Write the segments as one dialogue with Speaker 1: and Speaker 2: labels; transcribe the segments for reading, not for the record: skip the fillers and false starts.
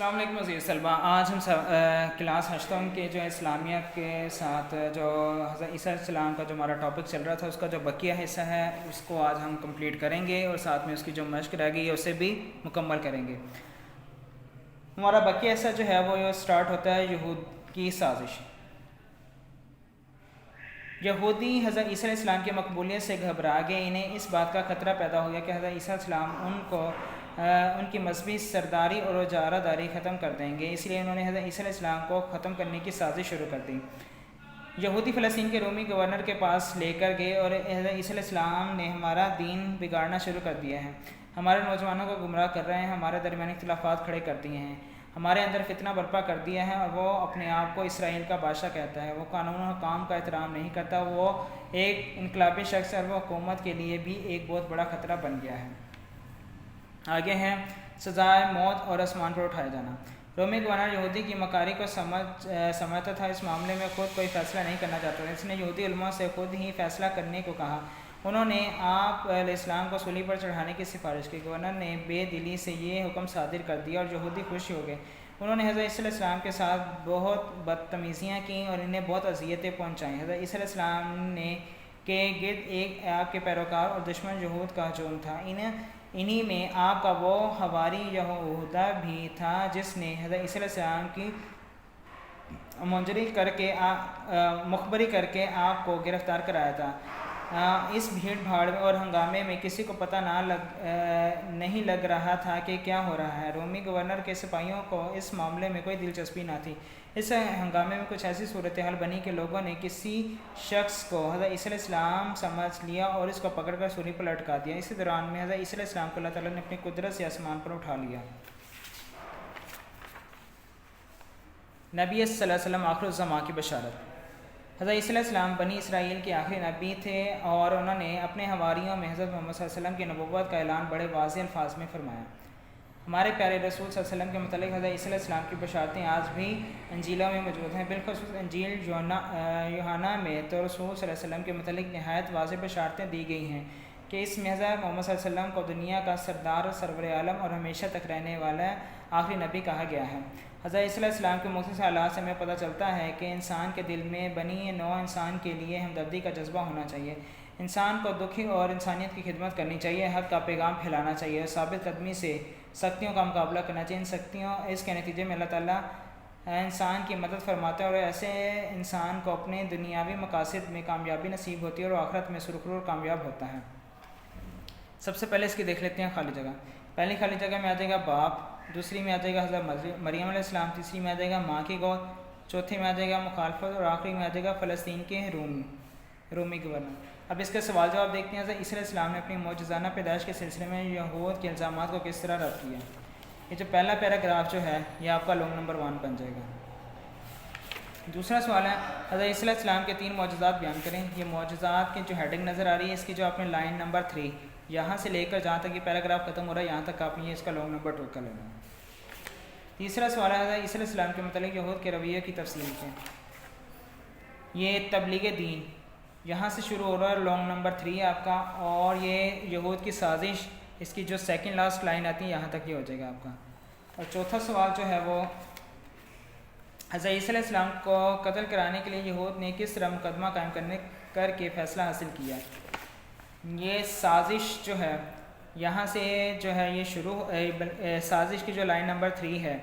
Speaker 1: السلام علیکم عزیز طلباء، آج ہم کلاس ہشتم کے جو اسلامیہ کے ساتھ جو حضرت عیسیٰ علیہ السلام کا جو ہمارا ٹاپک چل رہا تھا اس کا جو بقیہ حصہ ہے اس کو آج ہم کمپلیٹ کریں گے اور ساتھ میں اس کی جو مشق رہ گئی ہے اسے بھی مکمل کریں گے۔ ہمارا بقیہ حصہ جو ہے وہ سٹارٹ ہوتا ہے یہود کی سازش۔ یہودی حضرت عیسیٰ علیہ السلام کی مقبولیت سے گھبرا گئے۔ انہیں اس بات کا خطرہ پیدا ہو گیا کہ حضرت عیسیٰ علیہ السلام ان کی مذہبی سرداری اور اجارہ داری ختم کر دیں گے، اس لیے انہوں نے حضرت عیسیٰ علیہ السلام کو ختم کرنے کی سازش شروع کر دی۔ یہودی فلسطین کے رومی گورنر کے پاس لے کر گئے اور حضرت عیسیٰ علیہ السلام نے ہمارا دین بگاڑنا شروع کر دیا ہے، ہمارے نوجوانوں کو گمراہ کر رہے ہیں، ہمارے درمیان اختلافات کھڑے کر دیے ہیں، ہمارے اندر فتنہ برپا کر دیا ہے، اور وہ اپنے آپ کو اسرائیل کا بادشاہ کہتا ہے، وہ قانون و حکام کا احترام نہیں کرتا، وہ ایک انقلابی شخص اور وہ حکومت کے لیے بھی ایک بہت بڑا خطرہ بن گیا ہے۔ آگے ہے سزائے موت اور آسمان پر اٹھائے جانا۔ رومی گورنر یہودی کی مکاری کو سمجھتا تھا، اس معاملے میں خود کوئی فیصلہ نہیں کرنا چاہتا تھا، اس نے یہودی علماء سے خود ہی فیصلہ کرنے کو کہا۔ انہوں نے آپ علیہ السلام کو صلیب پر چڑھانے کی سفارش کی۔ گورنر نے بے دلی سے یہ حکم صادر کر دیا اور یہودی خوش ہو گئے۔ انہوں نے حضرت عیسیٰ علیہ السلام کے ساتھ بہت بدتمیزیاں کیں اور انہیں بہت اذیتیں پہنچائیں۔ حضرت عیسیٰ علیہ السلام کے گرد ایک آپ کے پیروکار اور دشمن یہود کا ہجوم تھا۔ انہی میں آپ کا وہ حواری یہودا بھی تھا جس نے حضرت عیسیٰ علیہ السلام کی مخبری کر کے آپ کو گرفتار کرایا تھا۔ اس بھیڑ بھاڑ اور ہنگامے میں کسی کو پتہ نہیں لگ رہا تھا کہ کیا ہو رہا ہے۔ رومی گورنر کے سپاہیوں کو اس معاملے میں کوئی دلچسپی نہ تھی۔ اس ہنگامے میں کچھ ایسی صورتحال بنی کہ لوگوں نے کسی شخص کو حضرت عیسیٰ علیہ السلام سمجھ لیا اور اس کو پکڑ کر سولی پر لٹکا دیا۔ اسی دوران میں حضرت عیسیٰ علیہ السلام کو اللہ تعالیٰ نے اپنی قدرت سے آسمان پر اٹھا لیا۔ نبی صلی اللہ علیہ وسلم آخر الزمان کی بشارت۔ حضرت عیسیٰ علیہ السلام بنی اسرائیل کے آخری نبی تھے اور انہوں نے اپنے حواریوں میں حضرت محمد صلی اللہ علیہ وسلم کی نبوت کا اعلان بڑے واضح الفاظ میں فرمایا۔ ہمارے پیارے رسول صلی اللہ علیہ وسلم کے متعلق حضرت عیسیٰ علیہ السلام کی بشارتیں آج بھی انجیلوں میں موجود ہیں، بالخصوص انجیل یوحنا میں تو رسول صلی اللہ علیہ وسلم کے متعلق نہایت واضح بشارتیں دی گئی ہیں کہ اس میں حضرت محمد صلی اللہ علیہ وسلم کو دنیا کا سردار، سرور عالم اور ہمیشہ تک رہنے والا آخری نبی کہا گیا ہے۔ حضرت عیسیٰ علیہ السلام کے مختصر حالات سے ہمیں پتہ چلتا ہے کہ انسان کے دل میں بنی نوع انسان کے لیے ہمدردی کا جذبہ ہونا چاہیے، انسان کو دکھی اور انسانیت کی خدمت کرنی چاہیے، حق کا پیغام پھیلانا چاہیے اور ثابت قدمی سے سختیوں کا مقابلہ کرنا چاہیے۔ اس کے نتیجے میں اللہ تعالیٰ انسان کی مدد فرماتا ہے اور ایسے انسان کو اپنے دنیاوی مقاصد میں کامیابی نصیب ہوتی ہے اور آخرت میں سرخرو اور کامیاب ہوتا ہے۔ سب سے پہلے اس کی دیکھ لیتے ہیں خالی جگہ۔ پہلی خالی جگہ میں آ جائے گا باپ، دوسری میں آ جائے گا حضرت مریم علیہ السلام، تیسری میں آ جائے گا ماں کی گود، چوتھی میں آ جائے گا مخالفت اور آخری میں آ جائے گا فلسطین کے رومی گورنر۔ اب اس کے سوال جواب دیکھتے ہیں۔ حضرت عیسیٰ علیہ السلام نے اپنی معجزانہ پیدائش کے سلسلے میں یہود کے الزامات کو کس طرح رد کیا۔ یہ جو پہلا پیراگراف جو ہے یہ آپ کا لوگ نمبر 1 بن جائے گا۔ دوسرا سوال ہے حضرت عیسیٰ علیہ السلام کے 3 معجزات بیان کریں۔ یہ معجزات کی جو ہیڈنگ نظر آ رہی ہے اس کی جو آپ نے لائن نمبر 3 یہاں سے لے کر جہاں تک یہ پیراگراف ختم ہو رہا ہے یہاں تک آپ نے اس کا لوگ نمبر 2 کا لینا ہے۔ تیسرا سوال ہے حضرت عیسیٰ علیہ السلام کے متعلق یہود کے رویے کی تفصیل ہے۔ یہ تبلیغ دین یہاں سے شروع ہو رہا ہے، لانگ نمبر 3 آپ کا، اور یہ یہود کی سازش اس کی جو سیکنڈ لاسٹ لائن آتی ہے یہاں تک یہ ہو جائے گا آپ کا۔ اور چوتھا سوال جو ہے وہ حضرت عیسیٰ علیہ السلام کو قتل کرانے کے لیے یہود نے کس طرح مقدمہ قائم کر کے فیصلہ حاصل کیا۔ یہ سازش جو ہے یہاں سے جو ہے یہ سازش کی جو لائن نمبر 3 ہے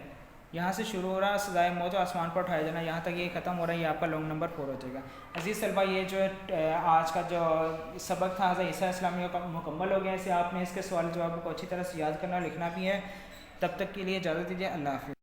Speaker 1: یہاں سے شروع ہو رہا ہے، سزائے موت و آسمان پر اٹھایا جانا، یہاں تک یہ ختم ہو رہا ہے، یہ آپ کا لانگ نمبر 4 ہو جائے گا۔ عزیز طلبہ یہ جو آج کا جو سبق تھا حضرت عیسیٰ علیہ السلام کا مکمل ہو گیا۔ اسے آپ نے اس کے سوال جواب کو اچھی طرح سے یاد کرنا، لکھنا بھی ہے۔ تب تک کے لیے اجازت دیجیے، اللہ حافظ۔